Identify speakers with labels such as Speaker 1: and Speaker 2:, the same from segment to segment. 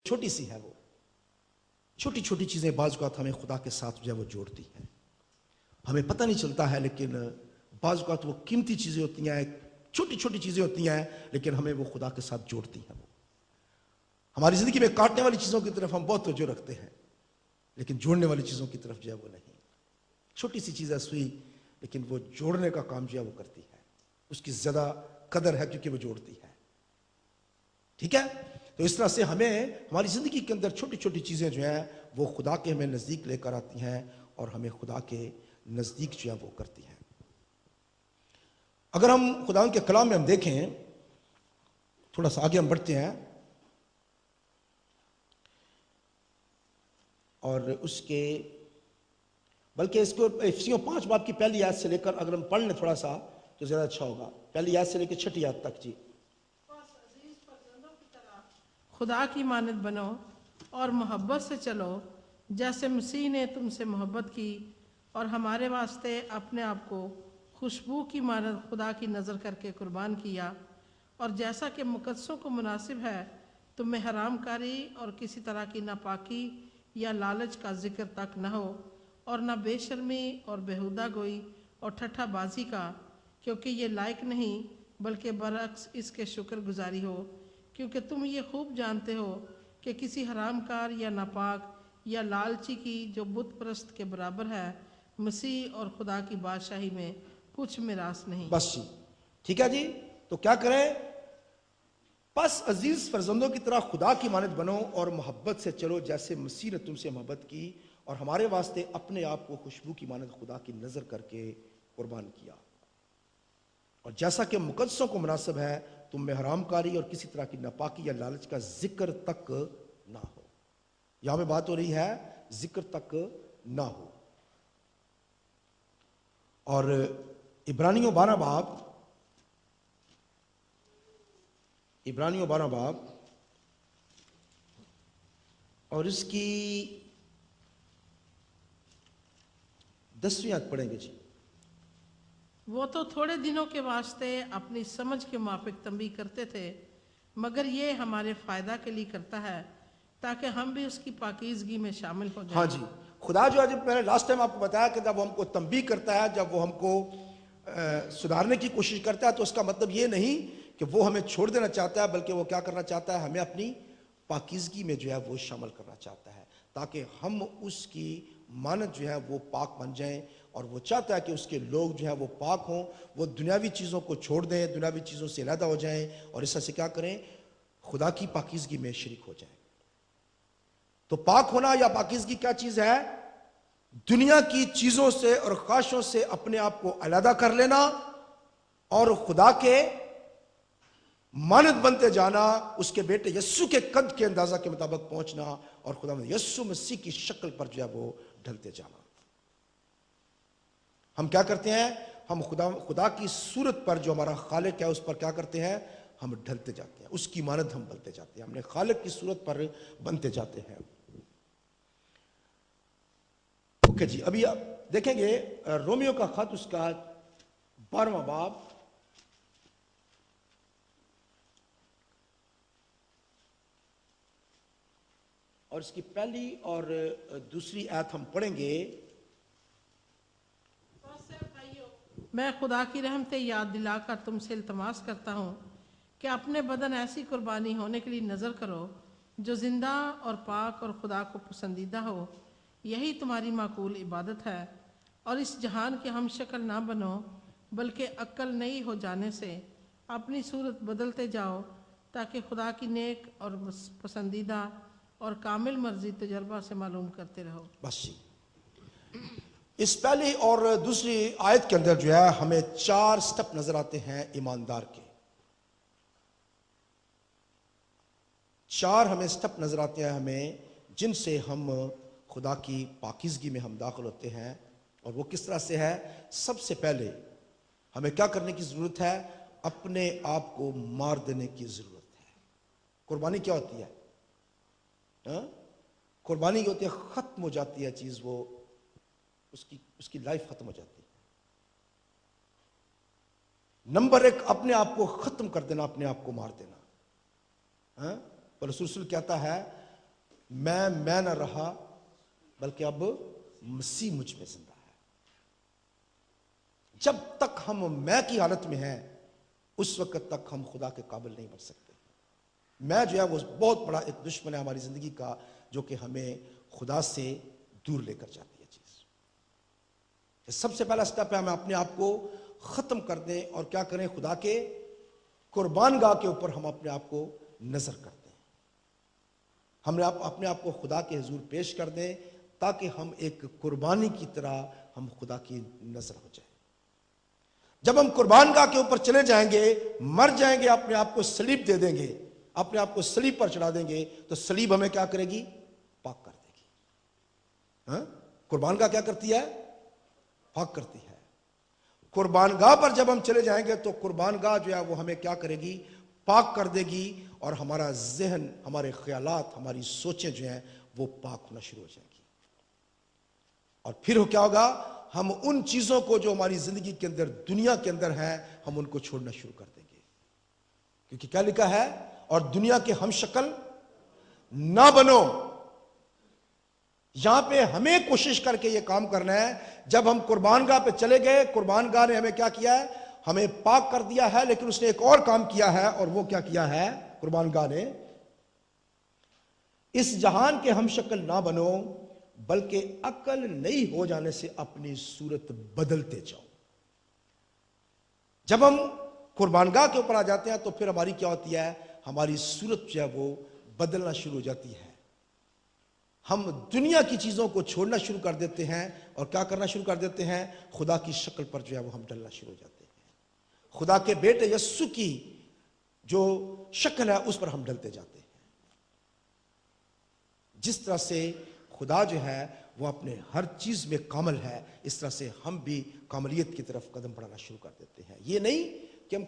Speaker 1: چھوٹی سی ہے وہ چھوٹی چھوٹی چیزیں بعض اوقات ہمیں خدا کے ساتھ جو ہے وہ جوڑتی ہیں، ہمیں پتہ نہیں چلتا ہے، لیکن بعض اوقات وہ قیمتی چیزیں ہوتی ہیں، چھوٹی چھوٹی چیزیں ہوتی ہیں، لیکن ہمیں وہ خدا کے ساتھ جوڑتی ہیں۔ وہ ہماری زندگی میں کاٹنے والی چیزوں کی طرف ہم بہت توجہ رکھتے ہیں، لیکن جوڑنے والی چیزوں کی طرف جو ہے وہ نہیں۔ چھوٹی سی چیز ہے سوئی، لیکن وہ جوڑنے کا کام جو ہے وہ کرتی ہے، اس کی زیادہ قدر ہے کیونکہ وہ جوڑتی ہے۔ ٹھیک ہے؟ تو اس طرح سے ہمیں ہماری زندگی کے اندر چھوٹی چھوٹی چیزیں جو ہیں وہ خدا کے ہمیں نزدیک لے کر آتی ہیں اور ہمیں خدا کے نزدیک جو ہے وہ کرتی ہیں۔ اگر ہم خدا کے کلام میں ہم دیکھیں، تھوڑا سا آگے ہم بڑھتے ہیں اور اس کے بلکہ اس کو افسیوں 5 باب کی پہلی آیت سے لے کر اگر ہم پڑھ لیں تھوڑا سا تو زیادہ اچھا ہوگا، پہلی آیت سے لے کے 6 آیت تک۔ جی،
Speaker 2: خدا کی مانند بنو اور محبت سے چلو جیسے مسیح نے تم سے محبت کی اور ہمارے واسطے اپنے آپ کو خوشبو کی مانند خدا کی نظر کر کے قربان کیا، اور جیسا کہ مقدسوں کو مناسب ہے تم میں حرام کاری اور کسی طرح کی ناپاکی یا لالچ کا ذکر تک نہ ہو، اور نہ بے شرمی اور بیہودہ گوئی اور ٹھٹھا بازی کا، کیونکہ یہ لائق نہیں، بلکہ برعکس اس کے شکر گزاری ہو، کیونکہ تم یہ خوب جانتے ہو کہ کسی حرام کار یا ناپاک یا لالچی کی جو بت پرست کے برابر ہے مسیح اور خدا کی بادشاہی میں کچھ میراث نہیں۔
Speaker 1: بس جی، ٹھیک ہے جی۔ تو کیا کریں؟ پس عزیز فرزندوں کی طرح خدا کی مانند بنو اور محبت سے چلو جیسے مسیح نے تم سے محبت کی اور ہمارے واسطے اپنے آپ کو خوشبو کی مانند خدا کی نظر کر کے قربان کیا، اور جیسا کہ مقدسوں کو مناسب ہے تم میں حرام کاری اور کسی طرح کی ناپاکی یا لالچ کا ذکر تک نہ ہو۔ یہاں پہ بات ہو رہی ہے ذکر تک نہ ہو۔ اور عبرانیوں 12 باب اور اس کی 10ویں آیت پڑھیں گے جی۔
Speaker 2: وہ تو تھوڑے دنوں کے واسطے اپنی سمجھ کے موافق تنبیہ کرتے تھے، مگر یہ ہمارے فائدہ کے لیے کرتا ہے تاکہ ہم بھی اس کی پاکیزگی میں شامل ہو جائیں۔
Speaker 1: ہاں جی، خدا جو ہے، جب میں نے لاسٹ ٹائم آپ کو بتایا کہ جب وہ ہم کو تنبیہ کرتا ہے، جب وہ ہم کو سدھارنے کی کوشش کرتا ہے، تو اس کا مطلب یہ نہیں کہ وہ ہمیں چھوڑ دینا چاہتا ہے، بلکہ وہ کیا کرنا چاہتا ہے؟ ہمیں اپنی پاکیزگی میں جو ہے وہ شامل کرنا چاہتا ہے، تاکہ ہم اس کی مانند جو ہے وہ پاک بن جائیں۔ اور وہ چاہتا ہے کہ اس کے لوگ جو ہے وہ پاک ہوں، وہ دنیاوی چیزوں کو چھوڑ دیں، دنیاوی چیزوں سے علیحدہ ہو جائیں، اور اس طرح سے کیا کریں؟ خدا کی پاکیزگی میں شریک ہو جائیں۔ تو پاک ہونا یا پاکیزگی کیا چیز ہے؟ دنیا کی چیزوں سے اور خواہشوں سے اپنے آپ کو علیحدہ کر لینا اور خدا کے مانند بنتے جانا، اس کے بیٹے یسوع کے قد کے اندازہ کے مطابق پہنچنا، اور خدا یسوع مسیح کی شکل پر جو ہے وہ ڈھلتے جانا۔ ہم کیا کرتے ہیں؟ ہم خدا کی صورت پر جو ہمارا خالق ہے اس پر کیا کرتے ہیں؟ ہم ڈھلتے جاتے ہیں، اس کی مانند ہم بنتے جاتے ہیں، ہم نے خالق کی صورت پر بنتے جاتے ہیں۔ اوکے جی، ابھی آپ دیکھیں گے رومیو کا خط، اس کا 12واں باب اور اس کی پہلی اور دوسری آیت ہم پڑھیں گے۔
Speaker 2: میں خدا کی رحمت یاد دلا کر تم سے التماس کرتا ہوں کہ اپنے بدن ایسی قربانی ہونے کے لیے نظر کرو جو زندہ اور پاک اور خدا کو پسندیدہ ہو، یہی تمہاری معقول عبادت ہے۔ اور اس جہان کے ہم شکل نہ بنو، بلکہ عقل نئی ہو جانے سے اپنی صورت بدلتے جاؤ، تاکہ خدا کی نیک اور پسندیدہ اور کامل مرضی تجربہ سے معلوم کرتے رہو۔
Speaker 1: بس جی، اس پہلی اور دوسری آیت کے اندر جو ہے ہمیں 4 سٹیپ نظر آتے ہیں ایماندار کے۔ 4 ہمیں سٹیپ نظر آتے ہیں ہمیں، جن سے ہم خدا کی پاکیزگی میں ہم داخل ہوتے ہیں۔ اور وہ کس طرح سے ہے؟ سب سے پہلے ہمیں کیا کرنے کی ضرورت ہے؟ اپنے آپ کو مار دینے کی ضرورت ہے۔ قربانی کیا ہوتی ہے؟ قربانی کی ہوتی ہے، ختم ہو جاتی ہے چیز، وہ اس کی لائف ختم ہو جاتی ہے۔ نمبر 1، اپنے آپ کو ختم کر دینا، اپنے آپ کو مار دینا۔ اور رسول کہتا ہے میں نہ رہا بلکہ اب مسیح مجھ میں زندہ ہے. جب تک ہم میں کی حالت میں ہیں اس وقت تک ہم خدا کے قابل نہیں بن سکتے. میں جو ہے وہ بہت بڑا ایک دشمن ہے ہماری زندگی کا، جو کہ ہمیں خدا سے دور لے کر جاتی ہے چیز. سب سے پہلا سٹیپ ہے ہمیں اپنے آپ کو ختم کر دیں اور کیا کریں، خدا کے قربان گاہ کے اوپر ہم اپنے آپ کو نظر کر دیں. ہم اپنے آپ کو خدا کے حضور پیش کر دیں تاکہ ہم ایک قربانی کی طرح ہم خدا کی نظر ہو جائیں. جب ہم قربان گاہ کے اوپر چلے جائیں گے، مر جائیں گے، اپنے آپ کو صلیب دے دیں گے، اپنے آپ کو صلیب پر چڑھا دیں گے، تو صلیب ہمیں کیا کرے گی؟ پاک کر دے گی. قربان گاہ کیا کرتی ہے؟ پاک کرتی ہے. قربان گاہ پر جب ہم چلے جائیں گے تو قربان گاہ جو ہے وہ ہمیں کیا کرے گی؟ پاک کر دے گی، اور ہمارا ذہن، ہمارے خیالات، ہماری سوچیں جو ہیں وہ پاک ہونا شروع ہو جائیں گی. اور پھر کیا ہوگا؟ ہم ان چیزوں کو جو ہماری زندگی کے اندر، دنیا کے اندر ہیں، ہم ان کو چھوڑنا شروع کر دیں گے. کیونکہ کیا لکھا ہے؟ اور دنیا کے ہم شکل نہ بنو. یہاں پہ ہمیں کوشش کر کے یہ کام کرنا ہے. جب ہم قربان گاہ پہ چلے گئے، قربان گاہ نے ہمیں کیا کیا ہے؟ ہمیں پاک کر دیا ہے. لیکن اس نے ایک اور کام کیا ہے، اور وہ کیا کیا ہے قربان گاہ نے؟ اس جہان کے ہم شکل نہ بنو بلکہ عقل نئی ہو جانے سے اپنی صورت بدلتے جاؤ. جب ہم قربان گاہ کے اوپر آ جاتے ہیں تو پھر ہماری کیا ہوتی ہے؟ ہماری صورت جو ہے وہ بدلنا شروع ہو جاتی ہے. ہم دنیا کی چیزوں کو چھوڑنا شروع کر دیتے ہیں اور کیا کرنا شروع کر دیتے ہیں؟ خدا کی شکل پر جو ہے وہ ہم ڈلنا شروع ہو جاتے ہیں. خدا کے بیٹے یسوع کی جو شکل ہے اس پر ہم ڈلتے جاتے ہیں. جس طرح سے خدا جو ہے وہ اپنے ہر چیز میں کامل ہے، اس طرح سے ہم بھی کاملیت کی طرف قدم بڑھانا شروع کر دیتے ہیں. یہ نہیں کہ ہم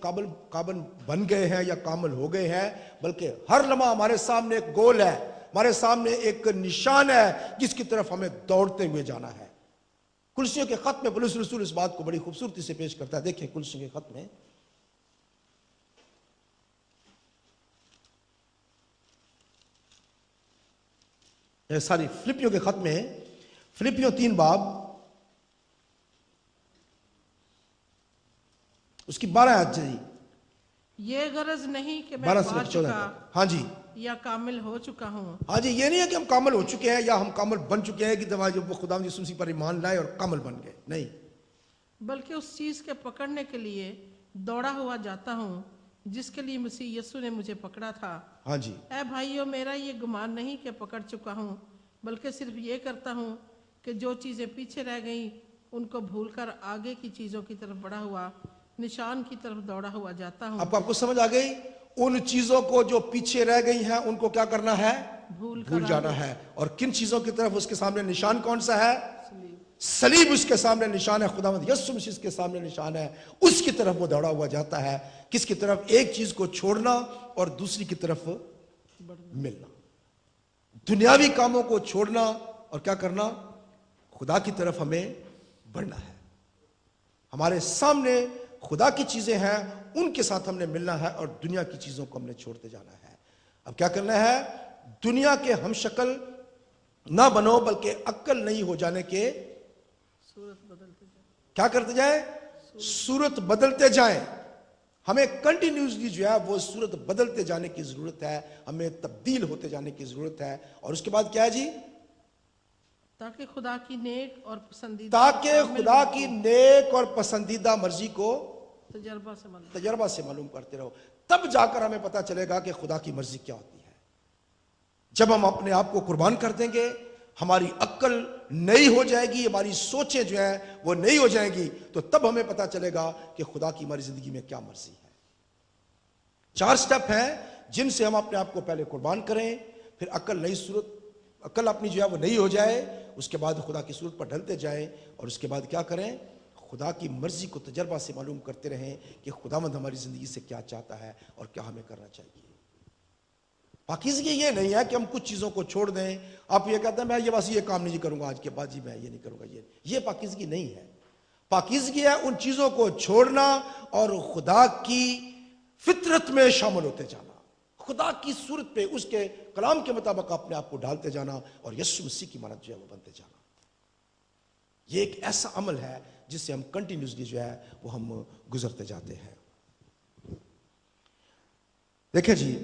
Speaker 1: قابل بن گئے ہیں یا کامل ہو گئے ہیں، بلکہ ہر لمحہ ہمارے سامنے ایک گول ہے، ہمارے سامنے ایک نشان ہے جس کی طرف ہمیں دوڑتے ہوئے جانا ہے. کلسیوں کے خط میں پولس رسول اس بات کو بڑی خوبصورتی سے پیش کرتا ہے. دیکھیں کلسیوں کے خط میں فلپیوں کے خط میں، فلپیوں 3 باب اس کی 12 آیت جی.
Speaker 2: یہ غرض نہیں کہ میں
Speaker 1: 12 سے
Speaker 2: پا
Speaker 1: 14
Speaker 2: چکا
Speaker 1: تک. ہاں جی،
Speaker 2: یا کامل ہو چکا ہوں،
Speaker 1: ہاں جی. یہ نہیں ہے کہ ہم کامل ہو چکے ہیں یا ہم کامل بن چکے ہیں کہ جب وہ خدا یسوع مسیح پر ایمان لائے اور کامل بن گئے. نہیں،
Speaker 2: بلکہ اس چیز کے پکڑنے کے لیے دوڑا ہوا جاتا ہوں جس کے لیے مسیح یسوع نے مجھے پکڑا تھا.
Speaker 1: ہاں جی.
Speaker 2: اے بھائیو، میرا یہ گمان نہیں کہ پکڑ چکا ہوں، بلکہ صرف یہ کرتا ہوں کہ جو چیزیں پیچھے رہ گئیں ان کو بھول کر آگے کی چیزوں کی طرف بڑھا ہوا نشان کی طرف دوڑا ہوا جاتا ہوں.
Speaker 1: اب آپ کو سمجھ آ گئی؟ ان چیزوں کو جو پیچھے رہ گئی ہیں ان کو کیا کرنا ہے؟ بھول جانا ہے. اور کن چیزوں کی طرف؟ اس کے سامنے نشان کون سا ہے؟ صلیب اس کے سامنے نشان ہے. خداوند یسوع مسیح کے سامنے نشان ہے. اس کی طرف وہ دوڑا ہوا جاتا ہے. کس کی طرف؟ ایک چیز کو چھوڑنا اور دوسری کی طرف ملنا. دنیاوی کاموں کو چھوڑنا اور کیا کرنا؟ خدا کی طرف ہمیں بڑھنا ہے. ہمارے سامنے خدا کی چیزیں ہیں، ان کے ساتھ ہم نے ملنا ہے، اور دنیا کی چیزوں کو ہم نے چھوڑتے جانا ہے. اب کیا کرنا ہے؟ دنیا کے ہم شکل نہ بنو بلکہ عقل نہیں ہو جانے کے کیا کرتے جائیں؟ صورت بدلتے جائیں. ہمیں کنٹینیوسلی جو ہے وہ صورت بدلتے جانے کی ضرورت ہے. ہمیں تبدیل ہوتے جانے کی ضرورت ہے. اور اس کے بعد کیا ہے جی؟
Speaker 2: تاکہ خدا کی نیک اور پسندیدہ
Speaker 1: مرضی کو تجربہ سے معلوم کرتے رہو. تب جا کر ہمیں پتا چلے گا کہ خدا کی مرضی کیا ہوتی ہے. جب ہم اپنے آپ کو قربان کر دیں گے، ہماری عقل نئی ہو جائے گی، ہماری سوچیں جو ہیں وہ نئی ہو جائیں گی، تو تب ہمیں پتا چلے گا کہ خدا کی ہماری زندگی میں کیا مرضی ہے. 4 سٹیپ ہیں جن سے ہم اپنے آپ کو پہلے قربان کریں، پھر عقل اپنی جو ہے وہ نئی ہو جائے، اس کے بعد خدا کی صورت پر ڈھلتے جائیں، اور اس کے بعد کیا کریں؟ خدا کی مرضی کو تجربہ سے معلوم کرتے رہیں کہ خداوند ہماری زندگی سے کیا چاہتا ہے اور کیا ہمیں کرنا چاہیے. پاکیزگی یہ نہیں ہے کہ ہم کچھ چیزوں کو چھوڑ دیں. آپ یہ کہتے ہیں میں یہ بس یہ کام نہیں کروں گا آج کے بعد، جی میں یہ نہیں کروں گا. یہ پاکیزگی نہیں ہے. پاکیزگی ہے ان چیزوں کو چھوڑنا اور خدا کی فطرت میں شامل ہوتے جانا، خدا کی صورت پہ اس کے کلام کے مطابق اپنے آپ کو ڈالتے جانا اور یسوع مسیح کی مانند جو ہے وہ بنتے جانا. یہ ایک ایسا عمل ہے جس سے ہم کنٹینیوسلی جو ہے وہ ہم گزرتے جاتے ہیں. دیکھیں جی